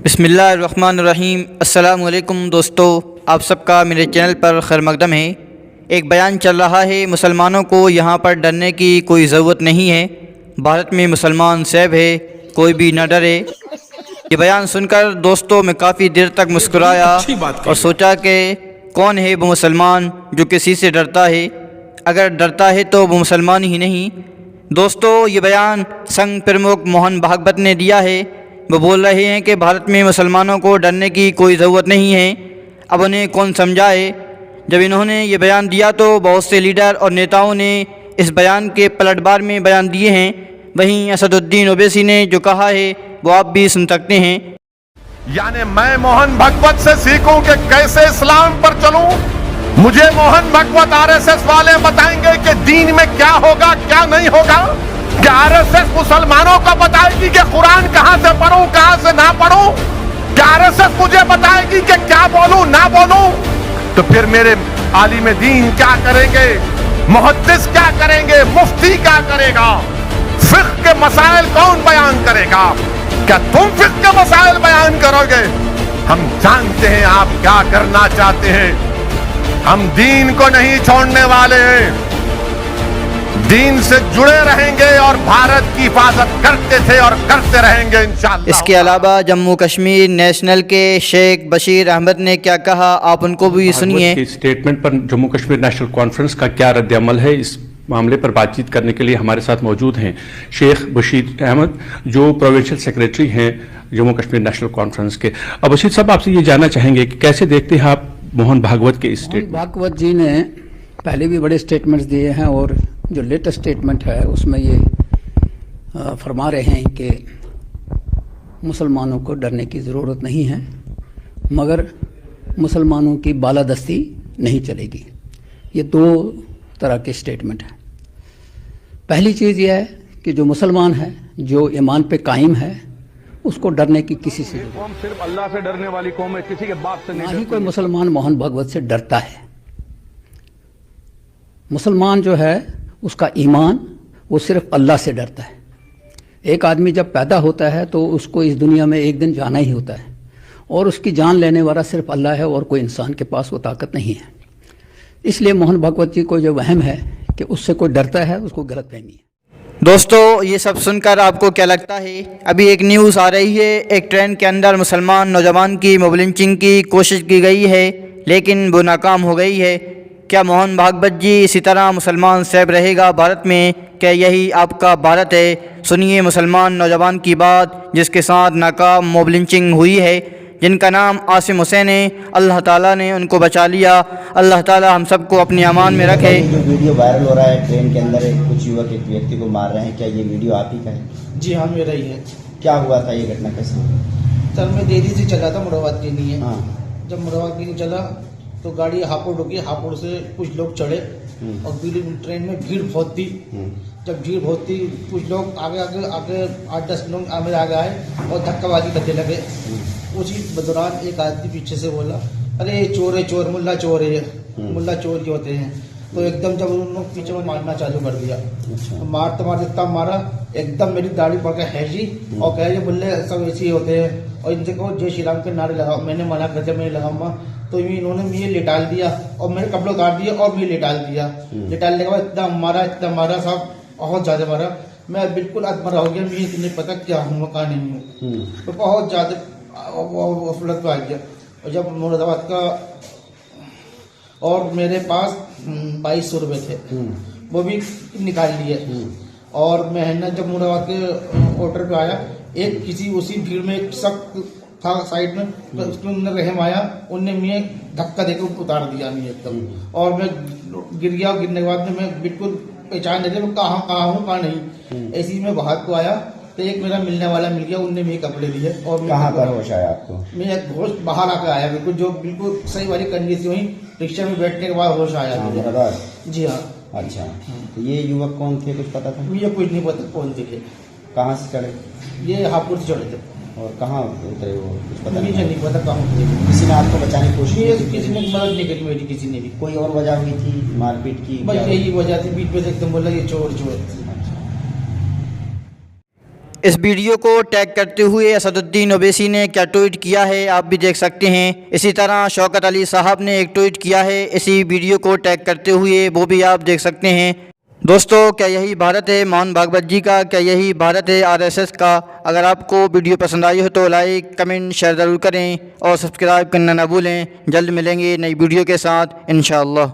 बिस्मिल्लाहिर्रहमानिर्रहीम। अस्सलामुअलैकुम दोस्तों, आप सबका मेरे चैनल पर खैर मकदम है। एक बयान चल रहा है, मुसलमानों को यहाँ पर डरने की कोई ज़रूरत नहीं है, भारत में मुसलमान सेफ है, कोई भी न डरे। ये बयान सुनकर दोस्तों मैं काफ़ी देर तक मुस्कुराया और सोचा कि कौन है वो मुसलमान जो किसी से डरता है। अगर डरता है तो वो मुसलमान ही नहीं। दोस्तों, ये बयान संघ प्रमुख मोहन भागवत ने दिया है। वो बोल रहे हैं कि भारत में मुसलमानों को डरने की कोई ज़रूरत नहीं है। अब उन्हें कौन समझाए। जब इन्होंने ये बयान दिया तो बहुत से लीडर और नेताओं ने इस बयान के पलटवार में बयान दिए हैं। वहीं असदुद्दीन ओवैसी ने जो कहा है वो आप भी सुन सकते हैं। यानी मैं मोहन भागवत से सीखूं कि कैसे इस्लाम पर चलूं। मुझे मोहन भागवत आरएसएस वाले बताएंगे कि दीन में क्या होगा क्या नहीं होगा। क्या आरएसएस मुसलमानों को बताएगी कि कुरान कहां से पढ़ूं कहां से ना पढ़ूं। क्या आरएसएस मुझे बताएगी कि क्या बोलूं ना बोलूं। तो फिर मेरे आलिम दीन क्या करेंगे, मुहद्दिस क्या करेंगे, मुफ्ती क्या करेगा, फिक्र के मसाइल कौन बयान करेगा। क्या तुम फिक्र के मसाइल बयान करोगे। हम जानते हैं आप क्या करना चाहते हैं। हम दीन को नहीं छोड़ने वाले हैं, दीन से जुड़े रहेंगे और भारत की हिफाजत करते थे और करते रहेंगे इंशाअल्लाह। इसके अलावा जम्मू कश्मीर नेशनल के शेख बशीर अहमद ने क्या कहा, आप उनको भी सुनिए। स्टेटमेंट पर जम्मू कश्मीर नेशनल कॉन्फ्रेंस का क्या रद्द-ए-अमल है, इस मामले पर बातचीत करने के लिए हमारे साथ मौजूद हैं शेख बशीर अहमद, जो प्रोविंशियल सेक्रेटरी हैं जम्मू कश्मीर नेशनल कॉन्फ्रेंस के। अब बशीर साहब, आपसे ये जानना चाहेंगे कि कैसे देखते हैं आप मोहन भागवत के स्टेटमेंट। भागवत जी ने पहले भी बड़े स्टेटमेंट्स दिए हैं और जो लेटेस्ट स्टेटमेंट है उसमें ये फरमा रहे हैं कि मुसलमानों को डरने की ज़रूरत नहीं है, मगर मुसलमानों की बालादस्ती नहीं चलेगी। ये दो तरह के स्टेटमेंट हैं। पहली चीज़ यह है कि जो मुसलमान है, जो ईमान पे कायम है, उसको डरने की किसी से कौम सिर्फ अल्लाह से डरने वाली कौम है, किसी के बाप से ना नहीं। ही कोई मुसलमान मोहन भागवत से डरता है। मुसलमान जो है उसका ईमान वो सिर्फ अल्लाह से डरता है। एक आदमी जब पैदा होता है तो उसको इस दुनिया में एक दिन जाना ही होता है और उसकी जान लेने वाला सिर्फ अल्लाह है और कोई इंसान के पास वो ताकत नहीं है। इसलिए मोहन भागवत जी को जो वहम है कि उससे कोई डरता है, उसको गलतफहमी है। दोस्तों, ये सब सुनकर आपको क्या लगता है। अभी एक न्यूज़ आ रही है, एक ट्रेन के अंदर मुसलमान नौजवान की मोब लिंचिंग की कोशिश की गई है लेकिन वो नाकाम हो गई है। क्या मोहन भागवत जी इसी तरह मुसलमान सेफ रहेगा भारत में? क्या यही आपका भारत है? सुनिए मुसलमान नौजवान की बात जिसके साथ नाकाम मोब लिंचिंग हुई है, जिनका नाम आसिम हुसैन है। अल्लाह ताला ने उनको बचा लिया। अल्लाह ताला हम सबको अपनी अमान में रखे। जो वीडियो वायरल हो रहा है, ट्रेन के अंदर कुछ युवक एक व्यक्ति को मार रहे हैं, क्या ये वीडियो आप ही का है? जी हाँ, मेरा ही है। क्या हुआ था, ये घटना कैसे? सर, मैं देरी से चला था मुराबाद के लिए। हाँ। जब मुराबाद के लिए चला तो गाड़ी हापुड़ रुकी, हापुड़ से कुछ लोग चढ़े और ट्रेन में भीड़ बहुत थी। जब भीड़ बहुत थी, कुछ लोग आगे आगे आगे 8-10 लोग मेरे आगे आए और धक्काबाजी करने लगे। उसी दौरान एक आदमी पीछे से बोला, अरे चोर है चोर, मुल्ला चोर है, मुल्ला चोर ही होते हैं। तो एकदम जब उन लोग पीछे में मारना चालू कर दिया। तो मारते मारते इतना मारा, एकदम मेरी दाढ़ी पकड़ हैजी और कह रहे मुल्ले सब ऐसे ही होते हैं और इनसे कहो जय श्री राम के नारे लगाओ। मैंने मना कर दिया, मैं लगाऊंगा। तो इन्होंने मुझे लेटाल दिया और मेरे कपड़े उतार दिए और मुझे लेटाल दिया। लेटालने के बाद इतना मारा साहब, बहुत ज्यादा मारा। मैं बिल्कुल अधमरा हो गया, मुझे नहीं पता क्या हूँ कहाँ नहीं हूँ। तो बहुत ज्यादा फलत पे आ गया। और जब मुरादाबाद का और मेरे पास 2200 रुपये थे, वो भी निकाल लिए। और मैं है ना जब मुरादाबाद के ऑर्डर पे आया, एक किसी उसी भीड़ में एक शख्स था साइड में, तो उसके अंदर रहम आया, उनने मुझे धक्का देकर उतार दिया मुझे एकदम। और मैं गिर गया। गिरने के बाद में मैं बिल्कुल पहचान नहीं था कहाँ हूँ कहाँ नहीं। ऐसे ही मैं बाहर को आया तो एक मेरा मिलने वाला मिल गया, उनने मेरे कपड़े लिए। और कहाँ पर होश आया आपको? मैं होश बाहर आकर आया, बिल्कुल जो बिल्कुल सही वाली कंडीशन हुई। रिक्शा में बैठने के बाद होश आया मुझे। जी हाँ। अच्छा, तो ये युवक कौन थे, कुछ पता था? मुझे कुछ नहीं पता कौन थे। कहाँ से चढ़े? ये हापुड़ से चढ़े थे। और कहाँ उतरे वो, कुछ पता मुझे नहीं पता कहाँ उतरे। किसी ने आपको बचाने की कोशिश की? किसी ने मदद नहीं करी मेरी, किसी ने भी। कोई और वजह हुई थी मारपीट की? बस यही वजह थी, बीच में से एकदम बोला ये चोर चोर। इस वीडियो को टैग करते हुए असदुद्दीन ओवैसी ने क्या ट्वीट किया है आप भी देख सकते हैं। इसी तरह शौकत अली साहब ने एक ट्वीट किया है इसी वीडियो को टैग करते हुए, वो भी आप देख सकते हैं। दोस्तों, क्या यही भारत है मोहन भागवत जी का? क्या यही भारत है आरएसएस का? अगर आपको वीडियो पसंद आई हो तो लाइक कमेंट शेयर ज़रूर करें और सब्सक्राइब करना ना भूलें। जल्द मिलेंगे नई वीडियो के साथ इंशाअल्लाह।